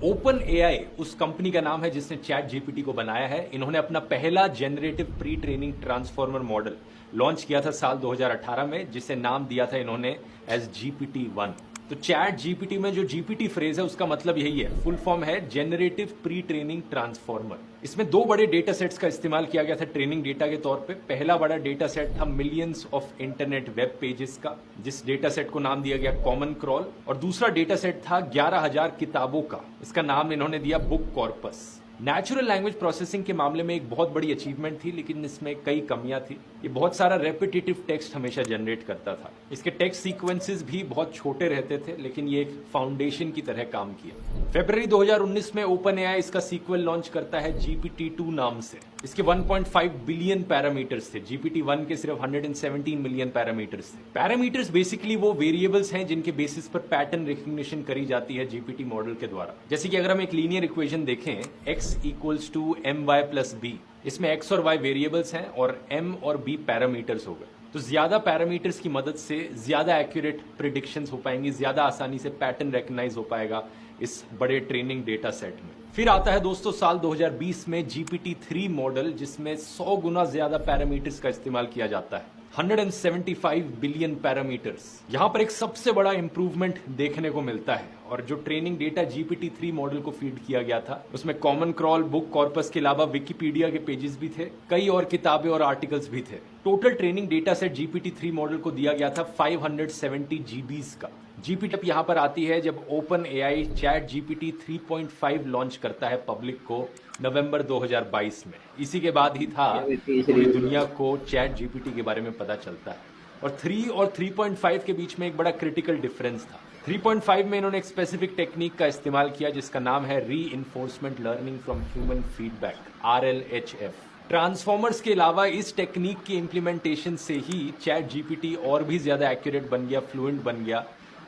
Open AI उस company का नाम है जिसने चैट जीपीटी को बनाया है। इन्होंने अपना पहला generative pre training transformer model launch किया था साल 2018 में, जिसे नाम दिया था इन्होंने एज GPT-1। तो चैट जीपीटी में जो जीपीटी फ्रेज है उसका मतलब यही है, फुल फॉर्म है जेनरेटिव प्री ट्रेनिंग ट्रांसफॉर्मर। इसमें दो बड़े डेटा सेट्स का इस्तेमाल किया गया था ट्रेनिंग डेटा के तौर पे। पहला बड़ा डेटा सेट था millions of internet web pages का, जिस डेटा सेट को नाम दिया गया कॉमन क्रॉल, और दूसरा डेटा सेट था 11,000 किताबों का। इसका नाम इन्होंने दिया book corpus. Natural language processing के मामले में एक बहुत बड़ी अचीवमेंट थी, लेकिन इसमें कई कमियां थी। ये बहुत सारा रेपिटेटिव टेक्स्ट हमेशा जनरेट करता था। इसके टेक्स्ट सीक्वेंसेस भी बहुत छोटे रहते थे, लेकिन ये एक फाउंडेशन की तरह काम किया। फरवरी 2019 में ओपन एआई इसका सीक्वल लॉन्च करता है GPT-2 नाम से। इसके 1.5 बिलियन पैरामीटर्स थे। GPT-1 के सिर्फ 117 मिलियन पैरामीटर्स थे। पैरामीटर्स बेसिकली वो वेरिएबल्स हैं जिनके बेसिस पर पैटर्न रिकग्निशन करी जाती है जीपीटी मॉडल के द्वारा। जैसे कि अगर हम एक लीनियर इक्वेशन देखें, x = my + b, इसमें x और y वेरिएबल्स हैं और m और b पैरामीटर्स हो गए। तो ज्यादा पैरामीटर्स की मदद से ज्यादा एक्यूरेट प्रिडिक्शंस हो पाएंगी, ज्यादा आसानी से पैटर्न रिकग्नाइज हो पाएगा इस बड़े ट्रेनिंग डेटा सेट में। फिर आता है दोस्तों साल 2020 में GPT-3 मॉडल, जिसमें 100 गुना ज्यादा पैरामीटर्स का इस्तेमाल किया जाता है, 175 बिलियन पैरामीटर्स। यहां पर एक सबसे बड़ा इंप्रूवमेंट देखने को मिलता है, और जो ट्रेनिंग डेटा GPT-3 मॉडल को फीड किया गया था उसमें कॉमन क्रॉल, बुक कॉर्पस के अलावा विकिपीडिया के पेजेस भी थे, कई और किताबें और आर्टिकल्स भी थे। Total training data set GPT-3 model को दिया गया था 570 GB का। जीपीटी यहां पर आती है जब open AI chat GPT 3.5 launch करता है पब्लिक को नवंबर 2022 में। इसी के बाद ही था पूरी दुनिया को चैट जीपीटी के बारे में पता चलता है। और 3 और 3.5 के बीच में एक बड़ा क्रिटिकल डिफरेंस था। 3.5 में इन्होंने एक स्पेसिफिक टेक्निक का इस्तेमाल किया जिसका नाम है reinforcement learning from human feedback, RLHF। Transformers के अलावा इस टेक्निक की इम्प्लीमेंटेशन से ही चैट जीपीटी और भी ज्यादा एक्यूरेट बन गया, फ्लुएंट बन गया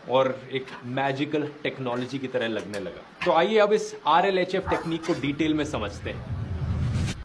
और एक मैजिकल टेक्नोलॉजी की तरह लगने लगा। तो आइए अब इस RLHF टेक्निक को डिटेल में समझते हैं।